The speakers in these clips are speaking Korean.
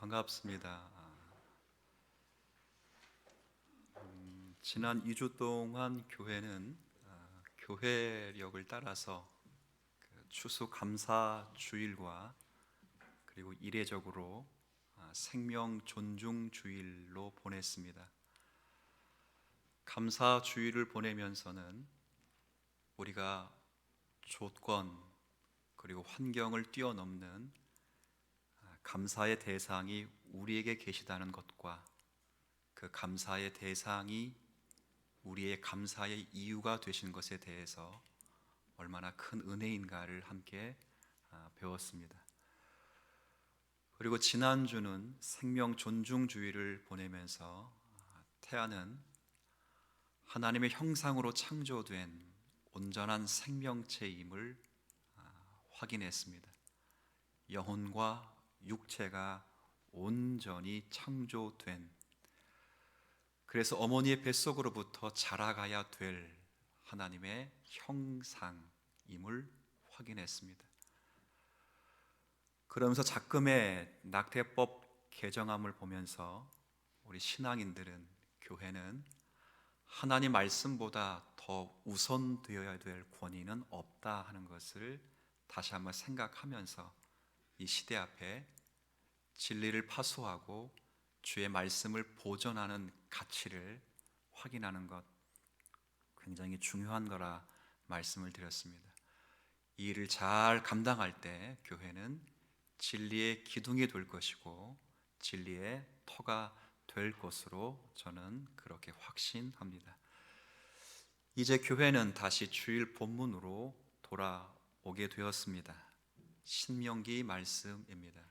반갑습니다. 지난 2주 동안 교회는 교회력을 따라서 추수 감사 주일과 그리고 이례적으로 생명 존중 주일로 보냈습니다. 감사 주일을 보내면서는 우리가 조건 그리고 환경을 뛰어넘는 감사의 대상이 우리에게 계시다는 것과 그 감사의 대상이 우리의 감사의 이유가 되신 것에 대해서 얼마나 큰 은혜인가를 함께 배웠습니다. 그리고 지난주는 생명 존중주의를 보내면서 태아는 하나님의 형상으로 창조된 온전한 생명체임을 확인했습니다. 영혼과 육체가 온전히 창조된, 그래서 어머니의 뱃속으로부터 자라가야 될 하나님의 형상임을 확인했습니다. 그러면서 작금의 낙태법 개정함을 보면서 우리 신앙인들은, 교회는 하나님 말씀보다 더 우선되어야 될 권위는 없다 하는 것을 다시 한번 생각하면서 이 시대 앞에 진리를 파수하고 주의 말씀을 보존하는 가치를 확인하는 것, 굉장히 중요한 거라 말씀을 드렸습니다. 이 일을 잘 감당할 때 교회는 진리의 기둥이 될 것이고 진리의 터가 될 것으로 저는 그렇게 확신합니다. 이제 교회는 다시 주일 본문으로 돌아오게 되었습니다. 신명기 말씀입니다.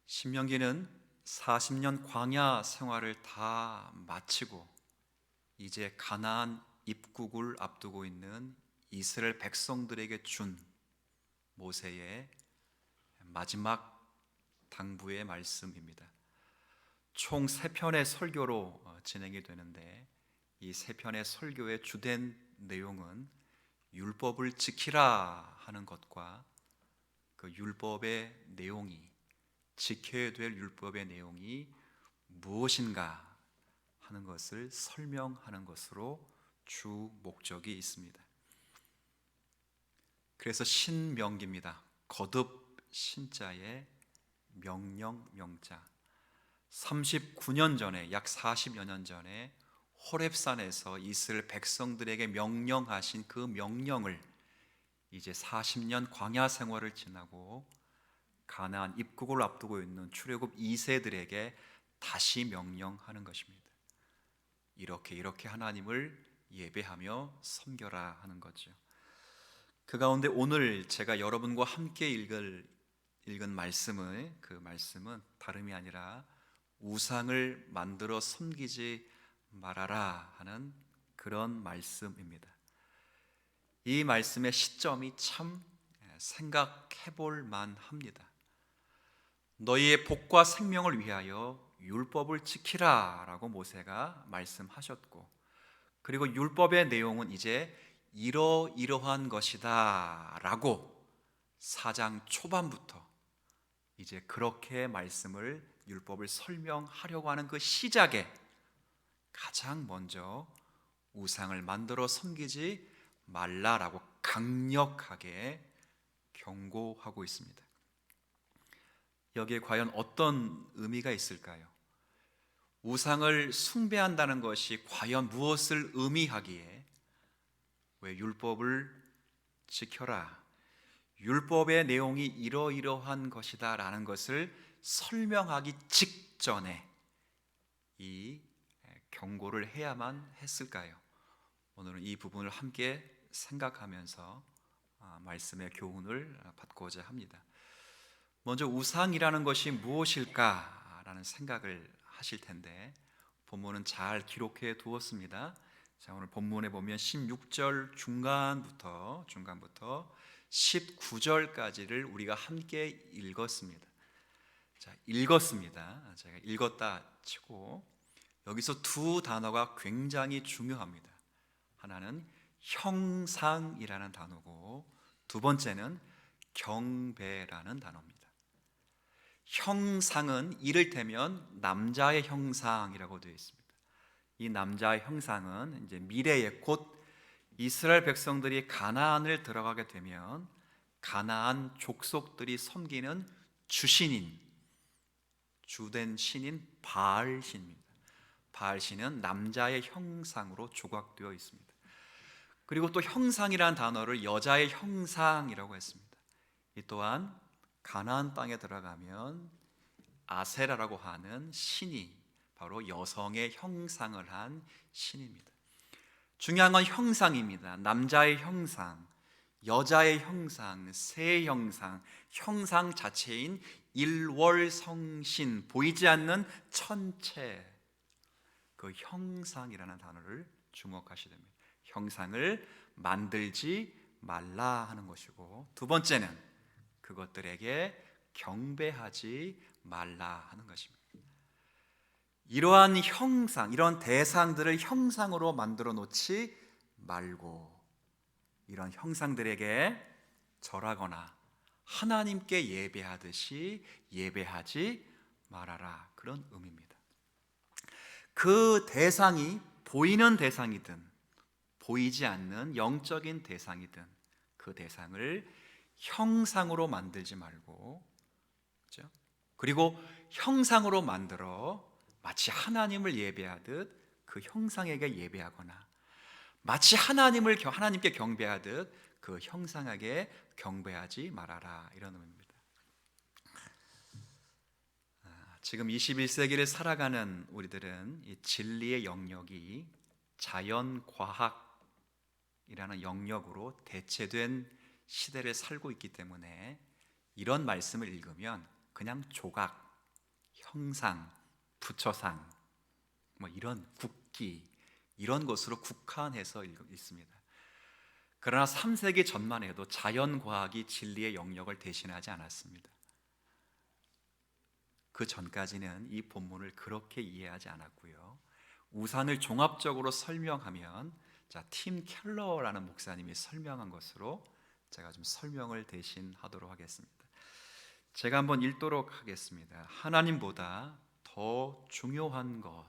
신명기는 40년 광야 생활을 다 마치고 이제 가나안 입국을 앞두고 있는 이스라엘 백성들에게 준 모세의 마지막 당부의 말씀입니다. 총 3편의 설교로 진행이 되는데, 이 3편의 설교의 주된 내용은 율법을 지키라 하는 것과 그 율법의 내용이, 지켜야 될 율법의 내용이 무엇인가 하는 것을 설명하는 것으로 주 목적이 있습니다. 그래서 신명기입니다. 거듭 신자의 명령 명자. 39년 전에, 약 40여 년 전에 호렙산에서 이스라엘 백성들에게 명령하신 그 명령을 이제 40년 광야 생활을 지나고 가나안 입국을 앞두고 있는 출애굽 2세들에게 다시 명령하는 것입니다. 이렇게 하나님을 예배하며 섬겨라 하는 거죠. 그 가운데 오늘 제가 여러분과 함께 읽은 말씀은, 그 말씀은 다름이 아니라 우상을 만들어 섬기지 말아라 하는 그런 말씀입니다. 이 말씀의 시점이 참 생각해 볼 만합니다. 너희의 복과 생명을 위하여 율법을 지키라 라고 모세가 말씀하셨고, 그리고 율법의 내용은 이제 이러이러한 것이다 라고 4장 초반부터 이제 그렇게 말씀을, 율법을 설명하려고 하는 그 시작에 가장 먼저 우상을 만들어 섬기지 말라라고 강력하게 경고하고 있습니다. 여기에 과연 어떤 의미가 있을까요? 우상을 숭배한다는 것이 과연 무엇을 의미하기에 왜 율법을 지켜라, 율법의 내용이 이러이러한 것이다 라는 것을 설명하기 직전에 이 경고를 해야만 했을까요? 오늘은 이 부분을 함께 생각하면서 말씀의 교훈을 받고자 합니다. 먼저 우상이라는 것이 무엇일까라는 생각을 하실 텐데, 본문은 잘 기록해 두었습니다. 자, 오늘 본문에 보면 16절 중간부터 19절까지를 우리가 함께 읽었습니다. 자, 읽었습니다. 제가 읽었다 치고 여기서 두 단어가 굉장히 중요합니다. 하나는 형상이라는 단어고 두 번째는 경배라는 단어입니다. 형상은 이를테면 남자의 형상이라고 되어 있습니다. 이 남자의 형상은 이제 미래에 곧 이스라엘 백성들이 가나안을 들어가게 되면 가나안 족속들이 섬기는 주신인, 주된 신인 바알신입니다. 바알신은 남자의 형상으로 조각되어 있습니다. 그리고 또 형상이라는 단어를 여자의 형상이라고 했습니다. 이 또한 가나안 땅에 들어가면 아세라라고 하는 신이 바로 여성의 형상을 한 신입니다. 중요한 건 형상입니다. 남자의 형상, 여자의 형상, 새 형상, 형상 자체인 일월성신, 보이지 않는 천체, 그 형상이라는 단어를 주목하셔야 됩니다. 형상을 만들지 말라 하는 것이고, 두 번째는 그것들에게 경배하지 말라 하는 것입니다. 이러한 형상, 이런 대상들을 형상으로 만들어 놓지 말고 이런 형상들에게 절하거나 하나님께 예배하듯이 예배하지 말아라, 그런 의미입니다. 그 대상이 보이는 대상이든 보이지 않는 영적인 대상이든 그 대상을 형상으로 만들지 말고, 그렇죠? 그리고 형상으로 만들어 마치 하나님을 예배하듯 그 형상에게 예배하거나 마치 하나님께 경배하듯 그 형상에게 경배하지 말아라, 이런 의미입니다. 지금 21세기를 살아가는 우리들은 이 진리의 영역이 자연과학이라는 영역으로 대체된 시대를 살고 있기 때문에 이런 말씀을 읽으면 그냥 조각, 형상, 부처상, 뭐 이런 국기, 이런 것으로 국한해서 있습니다. 그러나 3세기 전만 해도 자연과학이 진리의 영역을 대신하지 않았습니다. 그 전까지는 이 본문을 그렇게 이해하지 않았고요. 우상을 종합적으로 설명하면, 팀 켈러라는 목사님이 설명한 것으로 제가 좀 설명을 대신하도록 하겠습니다. 제가 한번 읽도록 하겠습니다. 하나님보다 더 중요한 것,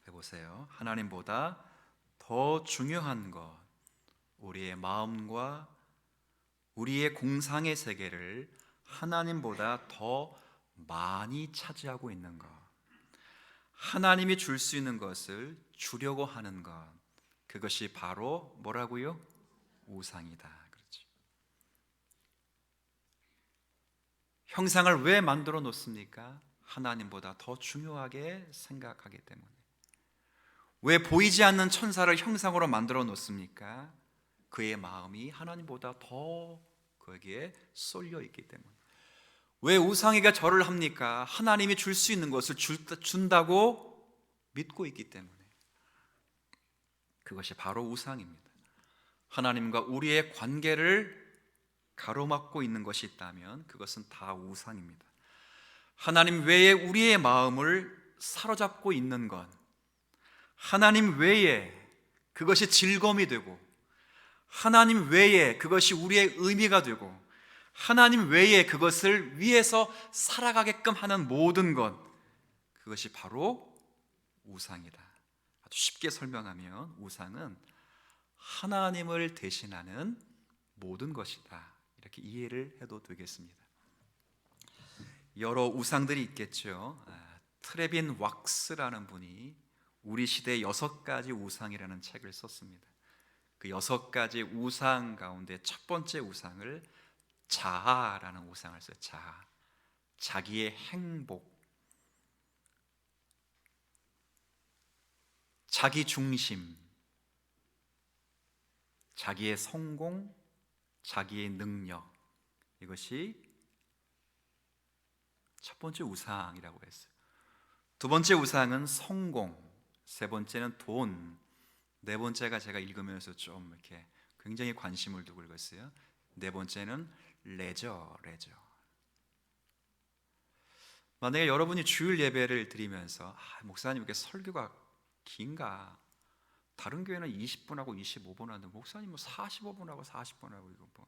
해보세요. 하나님보다 더 중요한 것, 우리의 마음과 우리의 공상의 세계를 하나님보다 더 많이 차지하고 있는 것, 하나님이 줄 수 있는 것을 주려고 하는 것, 그것이 바로 뭐라고요? 우상이다. 그렇죠. 형상을 왜 만들어 놓습니까? 하나님보다 더 중요하게 생각하기 때문에. 왜 보이지 않는 천사를 형상으로 만들어 놓습니까? 그의 마음이 하나님보다 더 거기에 쏠려 있기 때문에. 왜 우상에게 절을 합니까? 하나님이 줄 수 있는 것을 준다고 믿고 있기 때문에. 그것이 바로 우상입니다. 하나님과 우리의 관계를 가로막고 있는 것이 있다면 그것은 다 우상입니다. 하나님 외에 우리의 마음을 사로잡고 있는 것, 하나님 외에 그것이 즐거움이 되고, 하나님 외에 그것이 우리의 의미가 되고, 하나님 외에 그것을 위해서 살아가게끔 하는 모든 것, 그것이 바로 우상이다. 아주 쉽게 설명하면 우상은 하나님을 대신하는 모든 것이다, 이렇게 이해를 해도 되겠습니다. 여러 우상들이 있겠죠. 트레빈 왁스라는 분이 우리 시대의 6가지 우상이라는 책을 썼습니다. 그 6가지 우상 가운데 첫 번째 우상을 자아라는 우상을 써요. 자아, 자기의 행복, 자기 중심, 자기의 성공, 자기의 능력, 이것이 첫 번째 우상이라고 했어요. 두 번째 우상은 성공, 세 번째는 돈, 네 번째가 제가 읽으면서 좀 이렇게 굉장히 관심을 두고 읽었어요. 네 번째는 레저. 만약에 여러분이 주일 예배를 드리면서 목사님 이렇게 설교가 긴가? 다른 교회는 20분하고 25분 하는데 목사님 뭐 45분하고 40분 하고, 이거 뭐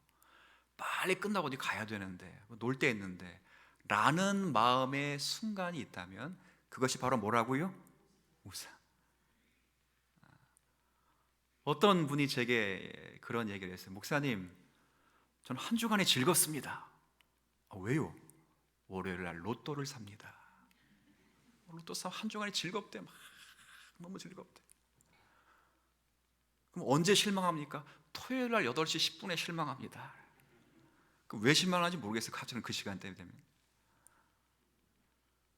빨리 끝나고 어디 가야 되는데, 놀 때 있는데 라는 마음의 순간이 있다면 그것이 바로 뭐라고요? 우상. 어떤 분이 제게 그런 얘기를 했어요. 목사님, 저는 한 주간이 즐겁습니다. 왜요? 월요일 날 로또를 삽니다. 로또 사면 한 주간이 즐겁대. 막 너무 즐겁대. 그럼 언제 실망합니까? 토요일 날 8시 10분에 실망합니다. 그럼 왜 실망하는지 모르겠어요. 저는 그 시간대 되면.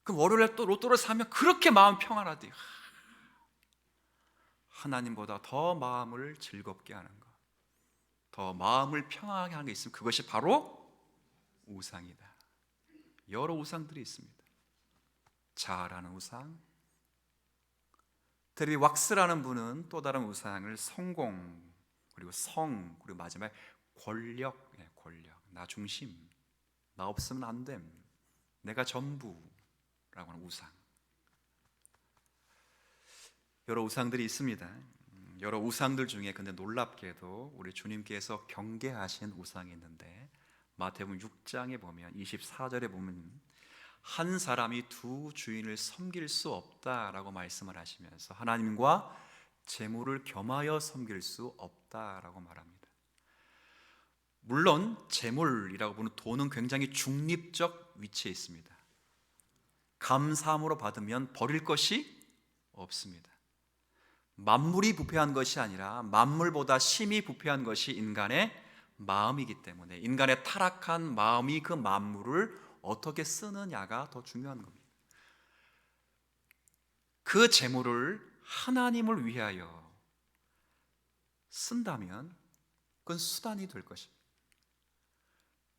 그럼 월요일 날 또 로또를 사면 그렇게 마음 평안하대요. 하나님보다 더 마음을 즐겁게 하는 것, 더 마음을 평안하게 하는 게 있으면 그것이 바로 우상이다. 여러 우상들이 있습니다. 자아라는 우상, 테리 왁스라는 분은 또 다른 우상을 성공, 그리고 성, 그리고 마지막에 권력, 나 중심, 나 없으면 안 됨, 내가 전부라고 하는 우상. 여러 우상들이 있습니다. 여러 우상들 중에 근데 놀랍게도 우리 주님께서 경계하신 우상이 있는데 마태복음 6장에 보면 24절에 보면 한 사람이 두 주인을 섬길 수 없다라고 말씀을 하시면서 하나님과 재물을 겸하여 섬길 수 없다라고 말합니다. 물론 재물이라고 보는 돈은 굉장히 중립적 위치에 있습니다. 감사함으로 받으면 버릴 것이 없습니다. 만물이 부패한 것이 아니라 만물보다 심히 부패한 것이 인간의 마음이기 때문에 인간의 타락한 마음이 그 만물을 어떻게 쓰느냐가 더 중요한 겁니다. 그 재물을 하나님을 위하여 쓴다면 그건 수단이 될 것입니다.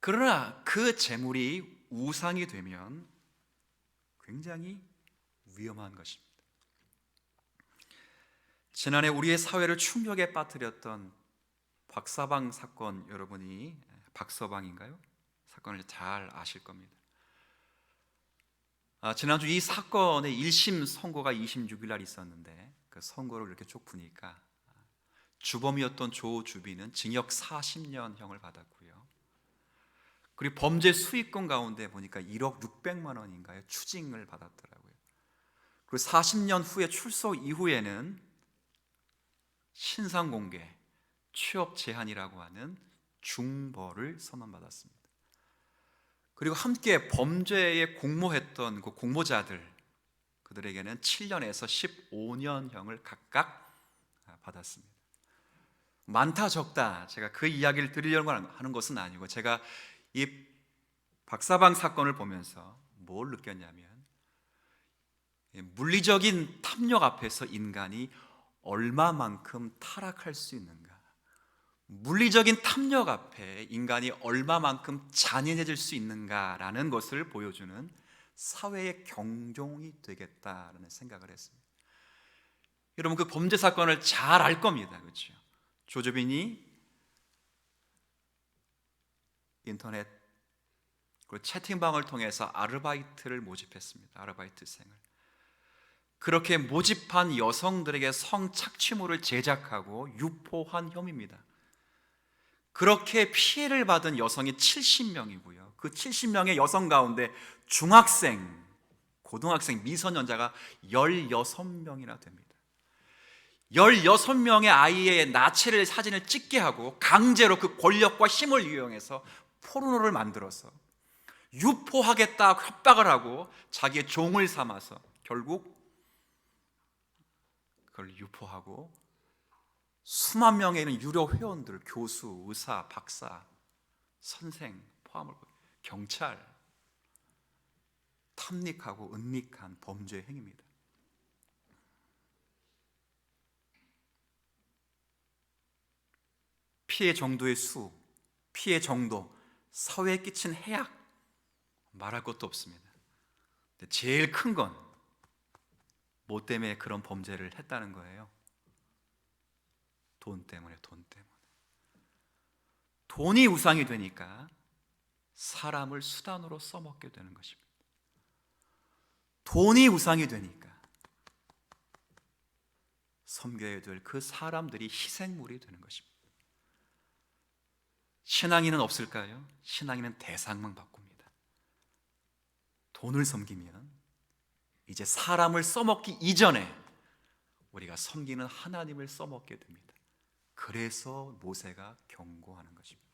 그러나 그 재물이 우상이 되면 굉장히 위험한 것입니다. 지난해 우리의 사회를 충격에 빠뜨렸던 박사방 사건, 여러분이 박서방인가요? 사건을 잘 아실 겁니다. 지난주 이 사건의 1심 선고가 26일 날 있었는데 그 선고를 이렇게 쭉 보니까 주범이었던 조 주비는 징역 40년형을 받았고요. 그리고 범죄 수익금 가운데 보니까 1억 600만 원인가요? 추징을 받았더라고요. 그리고 40년 후에 출소 이후에는 신상공개, 취업 제한이라고 하는 중벌을 선언받았습니다. 그리고 함께 범죄에 공모했던 그 공모자들, 그들에게는 7년에서 15년형을 각각 받았습니다. 많다 적다 제가 그 이야기를 드리려고 하는 것은 아니고, 제가 이 박사방 사건을 보면서 뭘 느꼈냐면 물리적인 탐욕 앞에서 인간이 얼마만큼 타락할 수 있는가, 물리적인 탐욕 앞에 인간이 얼마만큼 잔인해질 수 있는가라는 것을 보여주는 사회의 경종이 되겠다라는 생각을 했습니다. 여러분, 그 범죄 사건을 잘 알 겁니다. 그렇죠? 조주빈이 인터넷 그리고 채팅방을 통해서 아르바이트를 모집했습니다. 아르바이트생을. 그렇게 모집한 여성들에게 성착취물을 제작하고 유포한 혐의입니다. 그렇게 피해를 받은 여성이 70명이고요. 그 70명의 여성 가운데 중학생, 고등학생, 미성년자가 16명이나 됩니다. 16명의 아이의 나체를 사진을 찍게 하고 강제로 그 권력과 힘을 이용해서 포르노를 만들어서 유포하겠다 협박을 하고 자기의 종을 삼아서 결국 그걸 유포하고 수만 명에 있는 유료 회원들, 교수, 의사, 박사, 선생 포함을 경찰 탐닉하고 은닉한 범죄 행위입니다. 피해 정도의 수, 피해 정도, 사회에 끼친 해악 말할 것도 없습니다. 근데 제일 큰 건 뭐 때문에 그런 범죄를 했다는 거예요? 돈 때문에. 돈이 우상이 되니까 사람을 수단으로 써먹게 되는 것입니다. 돈이 우상이 되니까 섬겨야 될 그 사람들이 희생물이 되는 것입니다. 신앙인은 없을까요? 신앙인은 대상만 바꿉니다. 돈을 섬기면 이제 사람을 써먹기 이전에 우리가 섬기는 하나님을 써먹게 됩니다. 그래서 모세가 경고하는 것입니다.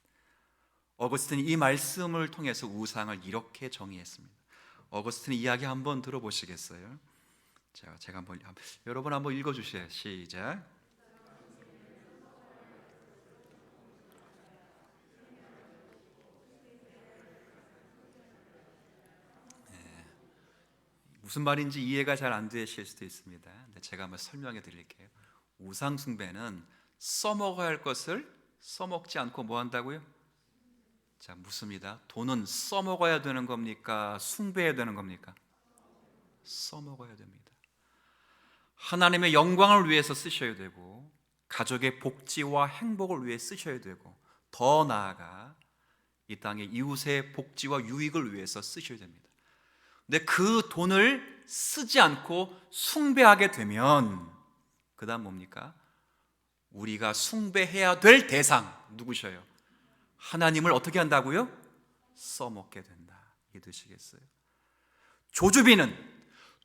어거스틴이 이 말씀을 통해서 우상을 이렇게 정의했습니다. 어거스틴의 이야기 한번 들어보시겠어요? 제가 여러분 한번 읽어주세요. 시작. 무슨 말인지 이해가 잘 안 되실 수도 있습니다. 근데 제가 한번 설명해 드릴게요. 우상 숭배는 써먹어야 할 것을 써먹지 않고 뭐 한다고요? 자, 묻습니다. 돈은 써먹어야 되는 겁니까? 숭배해야 되는 겁니까? 써먹어야 됩니다. 하나님의 영광을 위해서 쓰셔야 되고, 가족의 복지와 행복을 위해 쓰셔야 되고, 더 나아가 이 땅의 이웃의 복지와 유익을 위해서 쓰셔야 됩니다. 근데 그 돈을 쓰지 않고 숭배하게 되면 그 다음 뭡니까? 우리가 숭배해야 될 대상 누구셔요? 하나님을 어떻게 한다고요? 써먹게 된다, 이 뜻이겠어요? 조주비는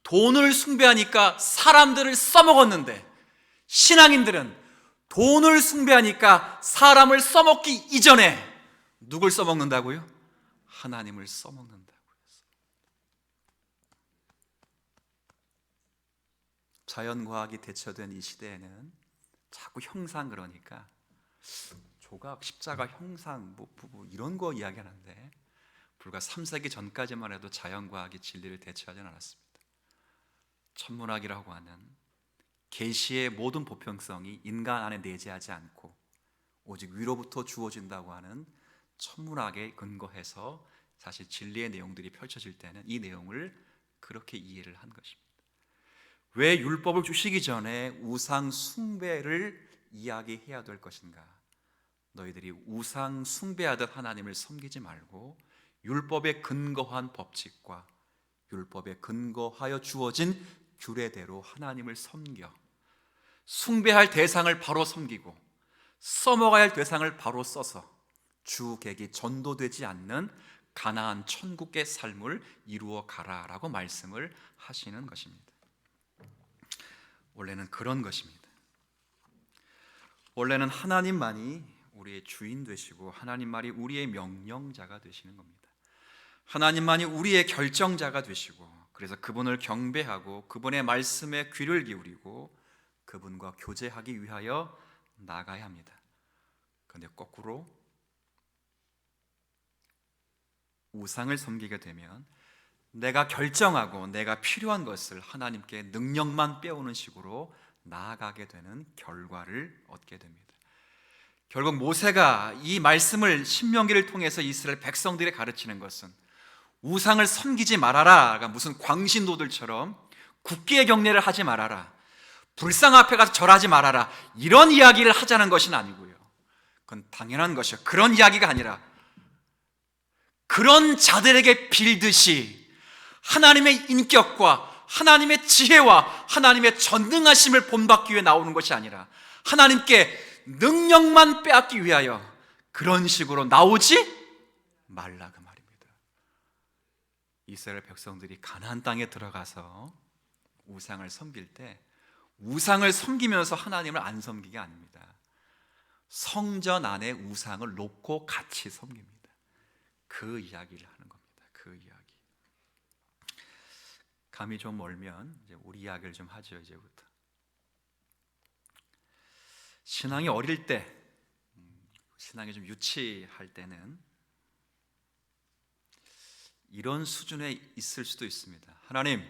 돈을 숭배하니까 사람들을 써먹었는데, 신앙인들은 돈을 숭배하니까 사람을 써먹기 이전에 누굴 써먹는다고요? 하나님을 써먹는다고 했어요. 자연과학이 대처된 이 시대에는 자꾸 형상, 그러니까 조각, 십자가, 형상, 뭐 이런 거 이야기하는데, 불과 3세기 전까지만 해도 자연과학이 진리를 대체하지 않았습니다. 천문학이라고 하는 계시의 모든 보편성이 인간 안에 내재하지 않고 오직 위로부터 주어진다고 하는 천문학에 근거해서 사실 진리의 내용들이 펼쳐질 때는 이 내용을 그렇게 이해를 한 것입니다. 왜 율법을 주시기 전에 우상 숭배를 이야기해야 될 것인가? 너희들이 우상 숭배하듯 하나님을 섬기지 말고 율법에 근거한 법칙과 율법에 근거하여 주어진 규례대로 하나님을 섬겨 숭배할 대상을 바로 섬기고 써먹어야 할 대상을 바로 써서 주객이 전도되지 않는 가나안 천국의 삶을 이루어 가라라고 말씀을 하시는 것입니다. 원래는 그런 것입니다. 원래는 하나님만이 우리의 주인 되시고 하나님만이 우리의 명령자가 되시는 겁니다. 하나님만이 우리의 결정자가 되시고, 그래서 그분을 경배하고 그분의 말씀에 귀를 기울이고 그분과 교제하기 위하여 나가야 합니다. 그런데 거꾸로 우상을 섬기게 되면 내가 결정하고 내가 필요한 것을 하나님께 능력만 빼오는 식으로 나아가게 되는 결과를 얻게 됩니다. 결국 모세가 이 말씀을 신명기를 통해서 이스라엘 백성들에 가르치는 것은 우상을 섬기지 말아라, 무슨 광신도들처럼 국기의 경례를 하지 말아라, 불상 앞에 가서 절하지 말아라, 이런 이야기를 하자는 것은 아니고요. 그건 당연한 것이요. 그런 이야기가 아니라 그런 자들에게 빌듯이 하나님의 인격과 하나님의 지혜와 하나님의 전능하심을 본받기 위해 나오는 것이 아니라 하나님께 능력만 빼앗기 위하여 그런 식으로 나오지 말라, 그 말입니다. 이스라엘 백성들이 가나안 땅에 들어가서 우상을 섬길 때 우상을 섬기면서 하나님을 안 섬기게 아닙니다. 성전 안에 우상을 놓고 같이 섬깁니다. 그 이야기를 하는 겁니다. 그 이야기. 감이 좀 멀면 이제 우리 이야기를 좀 하죠. 이제부터 신앙이 어릴 때, 신앙이 좀 유치할 때는 이런 수준에 있을 수도 있습니다. 하나님,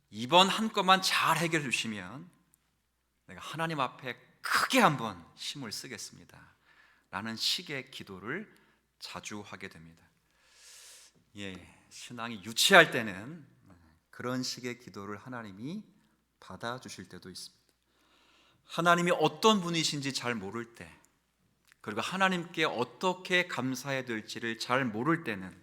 이번 한 건만 잘 해결해 주시면 내가 하나님 앞에 크게 한번 힘을 쓰겠습니다 라는 식의 기도를 자주 하게 됩니다. 신앙이 유치할 때는 그런 식의 기도를 하나님이 받아주실 때도 있습니다. 하나님이 어떤 분이신지 잘 모를 때, 그리고 하나님께 어떻게 감사해야 될지를 잘 모를 때는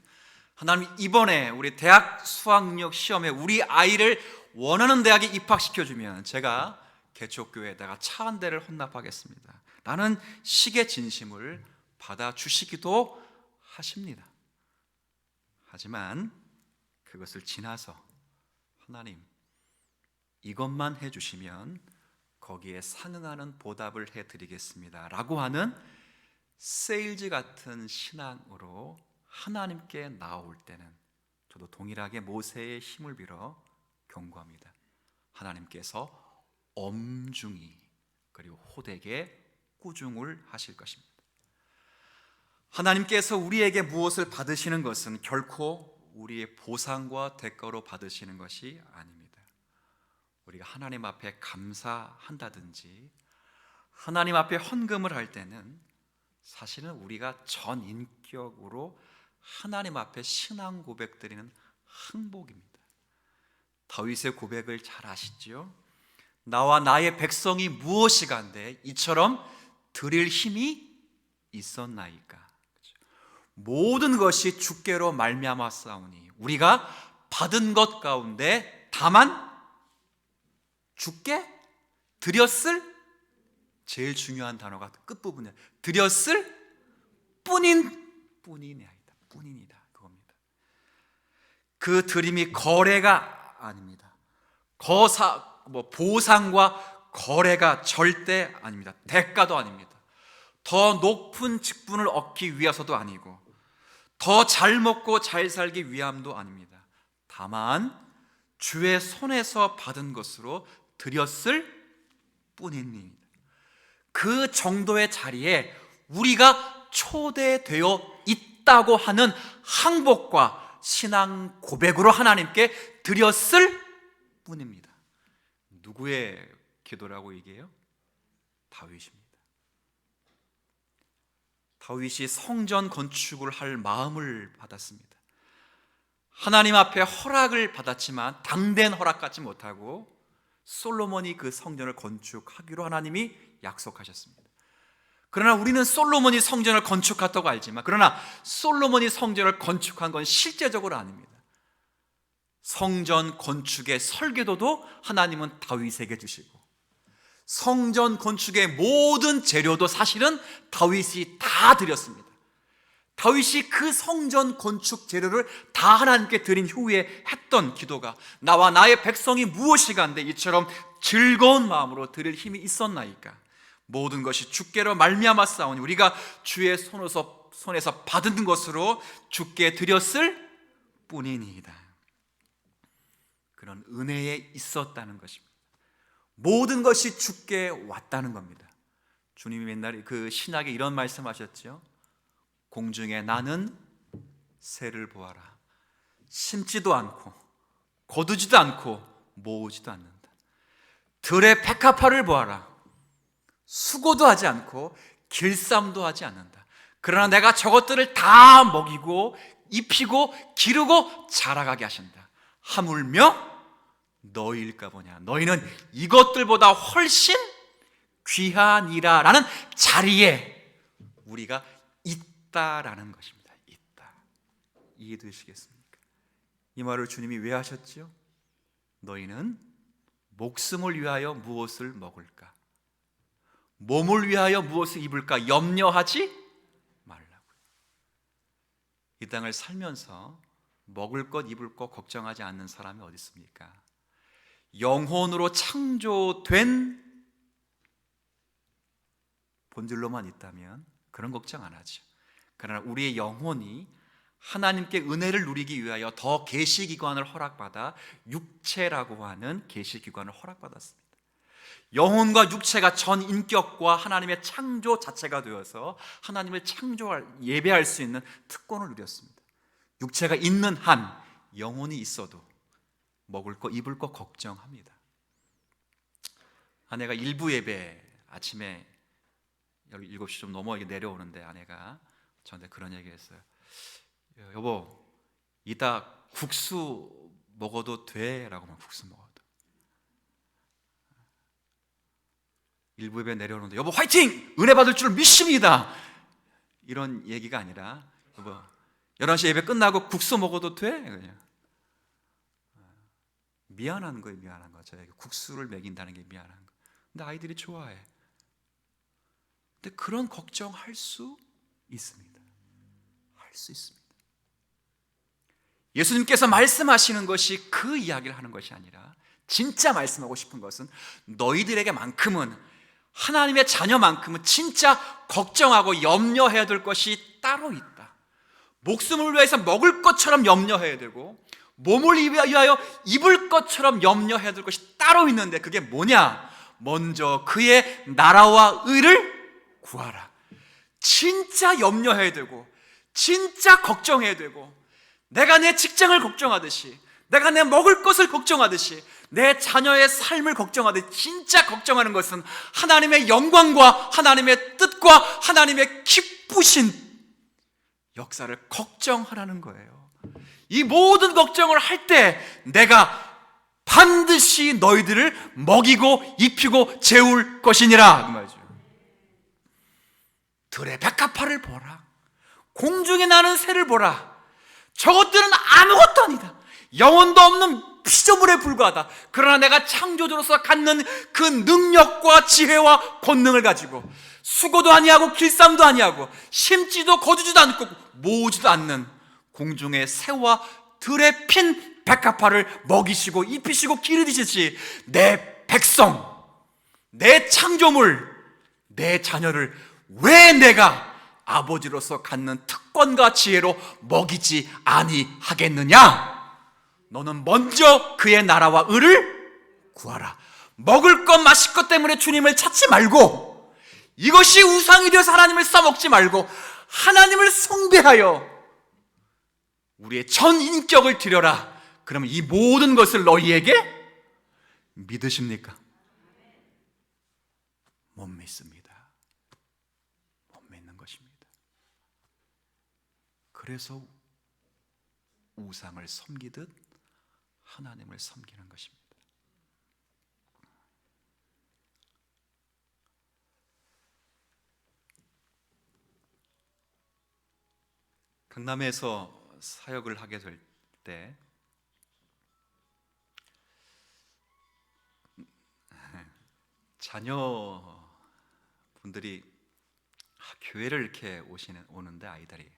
하나님, 이번에 우리 대학 수학능력 시험에 우리 아이를 원하는 대학에 입학시켜주면 제가 개척교회에다가 차 한 대를 헌납하겠습니다 라는 식의 진심을 받아주시기도 하십니다. 하지만 그것을 지나서 하나님 이것만 해주시면 거기에 상응하는 보답을 해드리겠습니다 라고 하는 세일즈 같은 신앙으로 하나님께 나올 때는 저도 동일하게 모세의 힘을 빌어 경고합니다. 하나님께서 엄중히 그리고 호되게 꾸중을 하실 것입니다. 하나님께서 우리에게 무엇을 받으시는 것은 결코 우리의 보상과 대가로 받으시는 것이 아닙니다. 우리가 하나님 앞에 감사한다든지 하나님 앞에 헌금을 할 때는 사실은 우리가 전인격으로 하나님 앞에 신앙 고백드리는 항복입니다. 다윗의 고백을 잘 아시죠? 나와 나의 백성이 무엇이간데 이처럼 드릴 힘이 있었나이까. 모든 것이 주께로 말미암았사오니 우리가 받은 것 가운데 다만 주께 드렸을, 제일 중요한 단어가 끝부분이야. 드렸을 뿐이다. 그겁니다. 그 드림이 거래가 아닙니다. 보상과 거래가 절대 아닙니다. 대가도 아닙니다. 더 높은 직분을 얻기 위해서도 아니고 더 잘 먹고 잘 살기 위함도 아닙니다. 다만 주의 손에서 받은 것으로 드렸을 뿐입니다. 그 정도의 자리에 우리가 초대되어 있다고 하는 항복과 신앙 고백으로 하나님께 드렸을 뿐입니다. 누구의 기도라고 얘기해요? 다윗입니다. 다윗이 성전 건축을 할 마음을 받았습니다. 하나님 앞에 허락을 받았지만 당된 허락 갖지 못하고 솔로몬이 그 성전을 건축하기로 하나님이 약속하셨습니다. 그러나 우리는 솔로몬이 성전을 건축했다고 알지만, 그러나 솔로몬이 성전을 건축한 건 실제적으로 아닙니다. 성전 건축의 설계도도 하나님은 다윗에게 주시고 성전 건축의 모든 재료도 사실은 다윗이 다 드렸습니다. 다윗이 그 성전 건축 재료를 다 하나님께 드린 후에 했던 기도가 나와 나의 백성이 무엇이간데 이처럼 즐거운 마음으로 드릴 힘이 있었나이까. 모든 것이 주께로 말미암았사오니 우리가 주의 손에서 받은 것으로 주께 드렸을 뿐이니이다. 그런 은혜에 있었다는 것입니다. 모든 것이 주께 왔다는 겁니다. 주님이 맨날 그 신학에 이런 말씀하셨죠. 공중에 나는 새를 보아라. 심지도 않고 거두지도 않고 모으지도 않는다. 들의 백합화를 보아라. 수고도 하지 않고 길쌈도 하지 않는다. 그러나 내가 저것들을 다 먹이고 입히고 기르고 자라가게 하신다. 하물며 너희일까 보냐. 너희는 이것들보다 훨씬 귀하니라 라는 자리에 우리가 있다라는 것입니다. 있다. 이해되시겠습니까? 이 말을 주님이 왜 하셨죠? 너희는 목숨을 위하여 무엇을 먹을까? 몸을 위하여 무엇을 입을까? 염려하지 말라고요. 이 땅을 살면서 먹을 것, 입을 것 걱정하지 않는 사람이 어디 있습니까? 영혼으로 창조된 본질로만 있다면 그런 걱정 안 하죠. 그러나 우리의 영혼이 하나님께 은혜를 누리기 위하여 더 계시기관을 허락받아 육체라고 하는 계시기관을 허락받았습니다. 영혼과 육체가 전 인격과 하나님의 창조 자체가 되어서 하나님을 예배할 수 있는 특권을 누렸습니다. 육체가 있는 한 영혼이 있어도 먹을 거 입을 거 걱정합니다. 아내가 일부 예배 아침에 7시 좀 넘어 내려오는데 아내가 저한테 그런 얘기 했어요. 여보, 이따 국수 먹어도 돼? 라고 하면 국수 먹어도. 일부 예배 내려오는데 여보 화이팅! 은혜 받을 줄 믿습니다. 이런 얘기가 아니라 여보 11시 예배 끝나고 국수 먹어도 돼? 그냥 미안한 거예요. 미안한 거. 저에게 국수를 먹인다는 게 미안한 거. 근데 아이들이 좋아해. 근데 그런 걱정할 수 있습니다. 할 수 있습니다. 예수님께서 말씀하시는 것이 그 이야기를 하는 것이 아니라 진짜 말씀하고 싶은 것은 너희들에게만큼은, 하나님의 자녀만큼은 진짜 걱정하고 염려해야 될 것이 따로 있다. 목숨을 위해서 먹을 것처럼 염려해야 되고 몸을 위하여 입을 것처럼 염려해야 될 것이 따로 있는데 그게 뭐냐? 먼저 그의 나라와 의를 구하라. 진짜 염려해야 되고 진짜 걱정해야 되고, 내가 내 직장을 걱정하듯이, 내가 내 먹을 것을 걱정하듯이, 내 자녀의 삶을 걱정하듯이 진짜 걱정하는 것은 하나님의 영광과 하나님의 뜻과 하나님의 기쁘신 역사를 걱정하라는 거예요. 이 모든 걱정을 할 때 내가 반드시 너희들을 먹이고 입히고 재울 것이니라 그 말이죠. 들의 백합화를 보라, 공중에 나는 새를 보라. 저것들은 아무것도 아니다. 영혼도 없는 피조물에 불과하다. 그러나 내가 창조주로서 갖는 그 능력과 지혜와 권능을 가지고 수고도 아니하고 길쌈도 아니하고 심지도 거두지도 않고 모으지도 않는 공중의 새와 들에 핀 백합화를 먹이시고 입히시고 기르시듯이 내 백성, 내 창조물, 내 자녀를 왜 내가 아버지로서 갖는 특권과 지혜로 먹이지 아니하겠느냐? 너는 먼저 그의 나라와 의를 구하라. 먹을 것 마실 것 때문에 주님을 찾지 말고, 이것이 우상이 되어서 하나님을 써먹지 말고 하나님을 숭배하여 우리의 전 인격을 드려라. 그러면 이 모든 것을 너희에게 믿으십니까? 못 믿습니다. 못 믿는 것입니다. 그래서 우상을 섬기듯 하나님을 섬기는 것입니다. 강남에서 사역을 하게 될 때 자녀분들이 교회를 이렇게 오는데 아이들이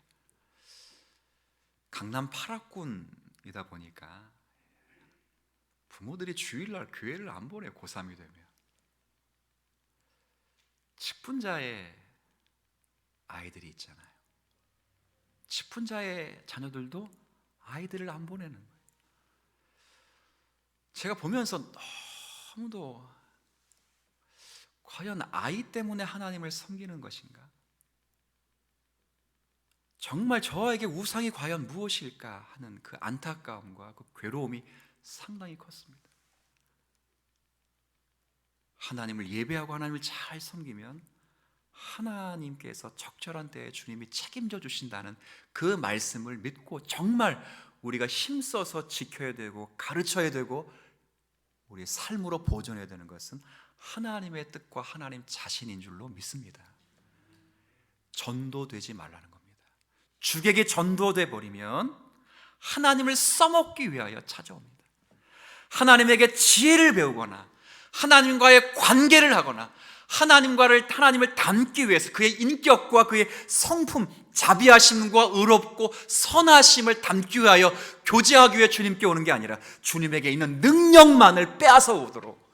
강남 8학군이다 보니까 부모들이 주일날 교회를 안 보내요. 고3이 되면 직분자의 아이들이 있잖아요. 직분자의 자녀들도 아이들을 안 보내는 거예요. 제가 보면서 너무도 과연 아이 때문에 하나님을 섬기는 것인가? 정말 저에게 우상이 과연 무엇일까 하는 그 안타까움과 그 괴로움이 상당히 컸습니다. 하나님을 예배하고 하나님을 잘 섬기면 하나님께서 적절한 때에 주님이 책임져 주신다는 그 말씀을 믿고 정말 우리가 힘써서 지켜야 되고 가르쳐야 되고 우리의 삶으로 보존해야 되는 것은 하나님의 뜻과 하나님 자신인 줄로 믿습니다. 전도되지 말라는 겁니다. 주객이 전도돼 버리면 하나님을 써먹기 위하여 찾아옵니다. 하나님에게 지혜를 배우거나 하나님과의 관계를 하거나 하나님을 닮기 위해서 그의 인격과 그의 성품, 자비하심과 의롭고 선하심을 담기 위하여 교제하기 위해 주님께 오는 게 아니라 주님에게 있는 능력만을 빼앗아 오도록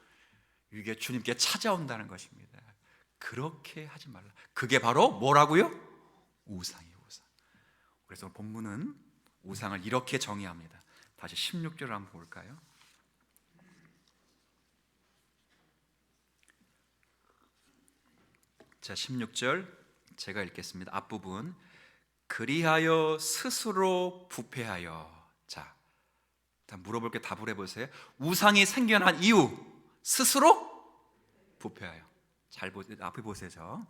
이게 주님께 찾아온다는 것입니다. 그렇게 하지 말라. 그게 바로 뭐라고요? 우상이에요. 우상. 그래서 본문은 우상을 이렇게 정의합니다. 다시 16절을 한번 볼까요? 자, 16절 제가 읽겠습니다. 앞부분. 그리하여 스스로 부패하여. 자, 일단 물어볼 게 답을 해보세요. 우상이 생겨난 이유, 스스로 부패하여. 잘 보세요. 앞에 보세요.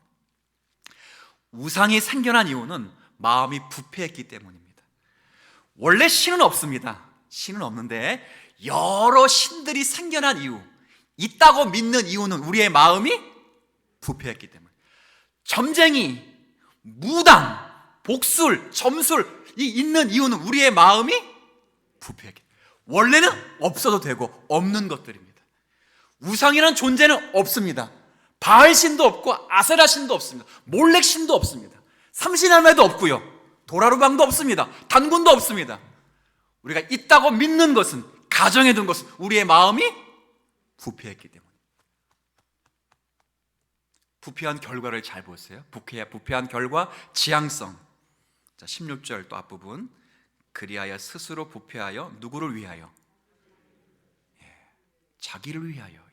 우상이 생겨난 이유는 마음이 부패했기 때문입니다. 원래 신은 없습니다. 신은 없는데 여러 신들이 생겨난 이유, 있다고 믿는 이유는 우리의 마음이 부패했기 때문에. 점쟁이, 무당, 복술, 점술이 있는 이유는 우리의 마음이 부패했기 때문에. 원래는 없어도 되고 없는 것들입니다. 우상이라는 존재는 없습니다. 바알신도 없고 아세라신도 없습니다. 몰렉신도 없습니다. 삼신할매도 없고요. 도라르방도 없습니다. 단군도 없습니다. 우리가 있다고 믿는 것은, 가정에 둔 것은 우리의 마음이 부패했기 때문에. 부패한 결과를 잘 보세요. 부패한 결과 지향성. 자, 16절 또 앞부분. 그리하여 스스로 부패하여 누구를 위하여? 자기를 위하여.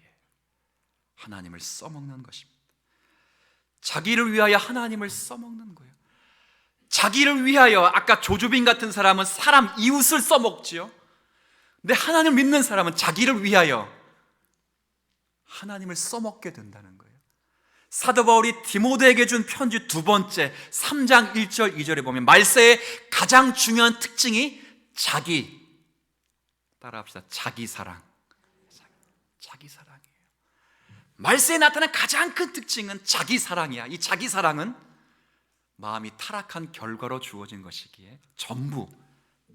하나님을 써먹는 것입니다. 자기를 위하여 하나님을 써먹는 거예요. 자기를 위하여, 아까 조주빈 같은 사람은 사람 이웃을 써먹지요. 근데 하나님을 믿는 사람은 자기를 위하여 하나님을 써먹게 된다는 거예요. 사도 바울이 디모데에게 준 편지 두 번째 3장 1절 2절에 보면 말세의 가장 중요한 특징이 자기, 따라합시다, 자기 사랑. 자기 사랑이에요. 말세에 나타난 가장 큰 특징은 자기 사랑이야. 이 자기 사랑은 마음이 타락한 결과로 주어진 것이기에 전부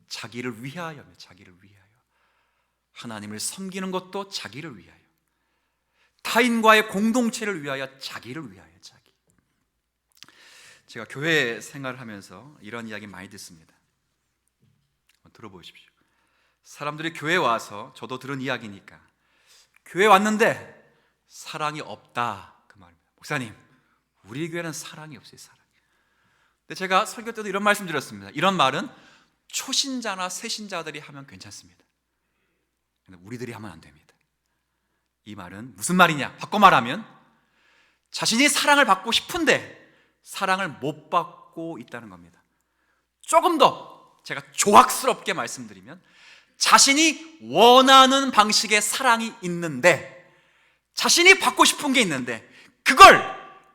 자기를 위하여며, 자기를 위하여. 하나님을 섬기는 것도 자기를 위하여, 타인과의 공동체를 위하여, 자기를 위하여. 자기. 제가 교회 생활을 하면서 이런 이야기 많이 듣습니다. 들어보십시오. 사람들이 교회에 와서, 저도 들은 이야기니까, 교회 왔는데 사랑이 없다, 그 말입니다. 목사님, 우리 교회는 사랑이 없어요. 사랑이. 근데 제가 설교 때도 이런 말씀 드렸습니다. 이런 말은 초신자나 새신자들이 하면 괜찮습니다. 근데 우리들이 하면 안 됩니다. 이 말은 무슨 말이냐? 바꿔 말하면 자신이 사랑을 받고 싶은데 사랑을 못 받고 있다는 겁니다. 조금 더 제가 조악스럽게 말씀드리면, 자신이 원하는 방식의 사랑이 있는데, 자신이 받고 싶은 게 있는데 그걸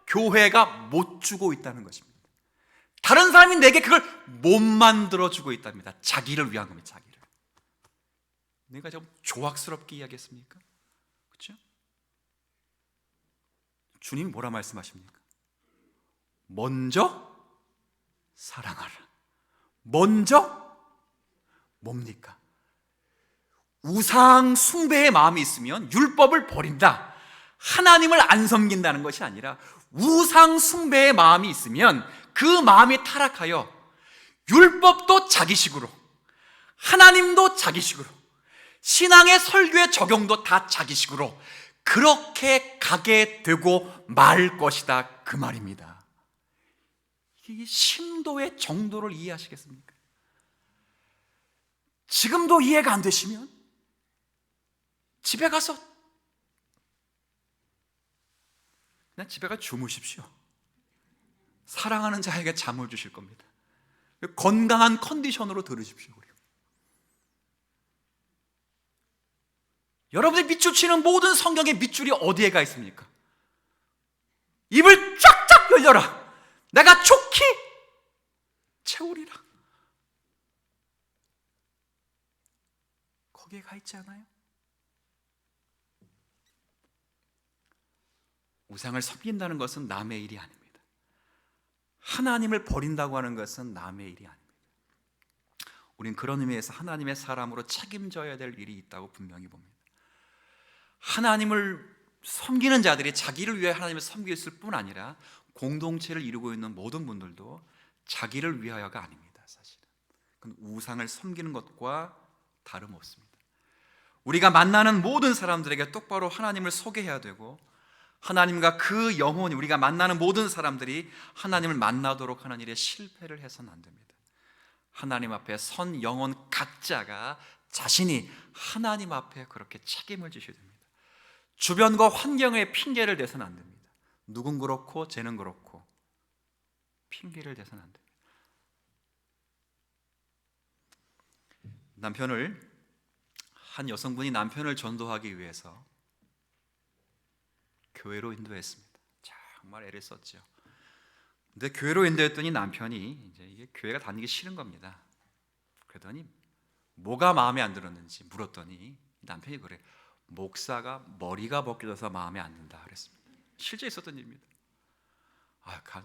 교회가 못 주고 있다는 것입니다. 다른 사람이 내게 그걸 못 만들어주고 있답니다. 자기를 위한 겁니다. 자기를. 내가 좀 조악스럽게 이야기했습니까? 그렇죠? 주님이 뭐라 말씀하십니까? 먼저 사랑하라. 먼저 뭡니까? 우상 숭배의 마음이 있으면 율법을 버린다, 하나님을 안 섬긴다는 것이 아니라, 우상 숭배의 마음이 있으면 그 마음이 타락하여 율법도 자기식으로, 하나님도 자기식으로, 신앙의 설교의 적용도 다 자기식으로 그렇게 가게 되고 말 것이다, 그 말입니다. 이 심도의 정도를 이해하시겠습니까? 지금도 이해가 안 되시면 집에 가서 그냥 집에 가서 주무십시오. 사랑하는 자에게 잠을 주실 겁니다. 건강한 컨디션으로 들으십시오. 여러분이 밑줄 치는 모든 성경의 밑줄이 어디에 가 있습니까? 입을 쫙쫙 열려라. 내가 좋게 채우리라. 거기에 가 있지 않아요? 우상을 섬긴다는 것은 남의 일이 아닙니다. 하나님을 버린다고 하는 것은 남의 일이 아닙니다. 우린 그런 의미에서 하나님의 사람으로 책임져야 될 일이 있다고 분명히 봅니다. 하나님을 섬기는 자들이 자기를 위해 하나님을 섬겼을 뿐 아니라 공동체를 이루고 있는 모든 분들도 자기를 위하여가 아닙니다. 사실은 그건 우상을 섬기는 것과 다름없습니다. 우리가 만나는 모든 사람들에게 똑바로 하나님을 소개해야 되고, 하나님과 그 영혼이, 우리가 만나는 모든 사람들이 하나님을 만나도록 하는 일에 실패를 해서는 안 됩니다. 하나님 앞에 선 영혼 각자가 자신이 하나님 앞에 그렇게 책임을 지셔야 됩니다. 주변과 환경에 핑계를 대서는 안 됩니다. 누군 그렇고 쟤는 그렇고 핑계를 대서는 안 됩니다. 한 여성분이 남편을 전도하기 위해서 교회로 인도했습니다. 정말 애를 썼죠. 근데 교회로 인도했더니 남편이 이제 이게 교회가 다니기 싫은 겁니다. 그러더니 뭐가 마음에 안 들었는지 물었더니 남편이 그래, 목사가 머리가 벗겨져서 마음에 안 든다 그랬습니다. 실제 있었던 일입니다.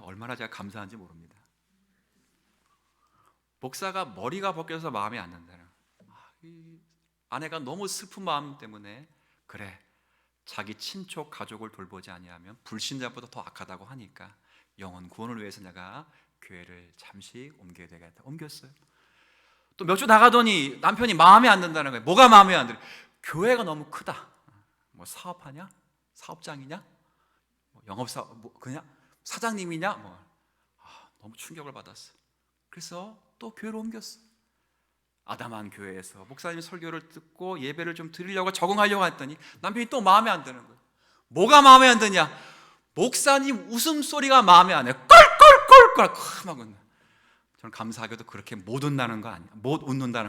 얼마나 제가 감사한지 모릅니다. 목사가 머리가 벗겨져서 마음에 안 든다는, 이 아내가 너무 슬픈 마음 때문에, 그래, 자기 친족 가족을 돌보지 아니하면 불신자보다 더 악하다고 하니까 영혼 구원을 위해서 내가 교회를 잠시 옮겨야 되겠다. 옮겼어요. 또 몇 주 나가더니 남편이 마음에 안 든다는 거예요. 뭐가 마음에 안 들어? 교회가 너무 크다. 뭐 사업하냐? 사업장이냐? 뭐 영업사 뭐 그냥 사장님이냐? 너무 충격을 받았어. 그래서 또 교회로 옮겼어. 아담한 교회에서 목사님 설교를 듣고 예배를 좀 드리려고 적응하려고 했더니 남편이 또 마음에 안 드는 거예요. 뭐가 마음에 안 드냐? 목사님 웃음소리가 마음에 안 들어요. 껄껄껄껄 막 웃는. 저는 감사하게도 그렇게 못 웃는다는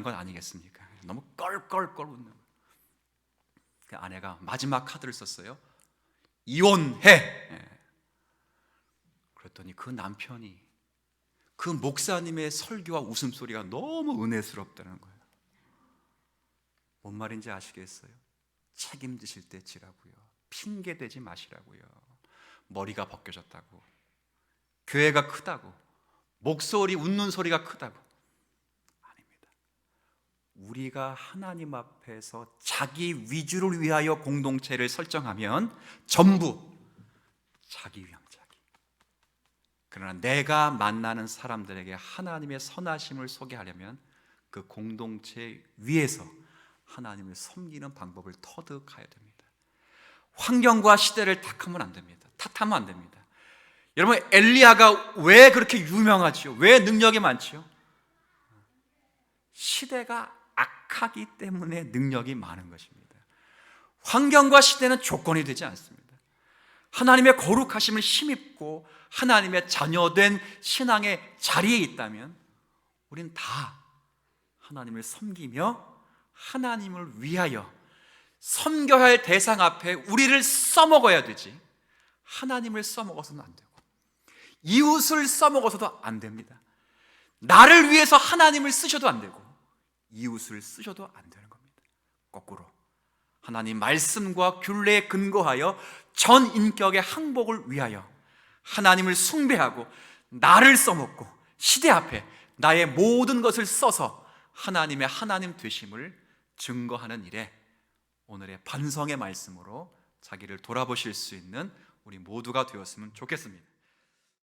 건 아니겠습니까? 너무 껄껄껄 웃는 거예요. 그 아내가 마지막 카드를 썼어요. 이혼해. 그랬더니 그 남편이 그 목사님의 설교와 웃음소리가 너무 은혜스럽다는 거예요. 뭔 말인지 아시겠어요? 책임지실 때 지라고요. 핑계대지 마시라고요. 머리가 벗겨졌다고, 교회가 크다고, 목소리 웃는 소리가 크다고. 아닙니다. 우리가 하나님 앞에서 자기 위주를 위하여 공동체를 설정하면 전부 자기 위함. 그러나 내가 만나는 사람들에게 하나님의 선하심을 소개하려면 그 공동체 위에서 하나님을 섬기는 방법을 터득해야 됩니다. 환경과 시대를 탓하면 안 됩니다. 여러분, 엘리야가 왜 그렇게 유명하지요? 왜 능력이 많지요? 시대가 악하기 때문에 능력이 많은 것입니다. 환경과 시대는 조건이 되지 않습니다. 하나님의 거룩하심을 힘입고 하나님의 자녀된 신앙의 자리에 있다면 우리는 다 하나님을 섬기며 하나님을 위하여 섬겨야 할 대상 앞에 우리를 써먹어야 되지, 하나님을 써먹어서는 안 되고 이웃을 써먹어서도 안 됩니다. 나를 위해서 하나님을 쓰셔도 안 되고 이웃을 쓰셔도 안 되는 겁니다. 거꾸로 하나님 말씀과 균례에 근거하여 전 인격의 항복을 위하여 하나님을 숭배하고 나를 써먹고 시대 앞에 나의 모든 것을 써서 하나님의 하나님 되심을 증거하는 일에 오늘의 반성의 말씀으로 자기를 돌아보실 수 있는 우리 모두가 되었으면 좋겠습니다.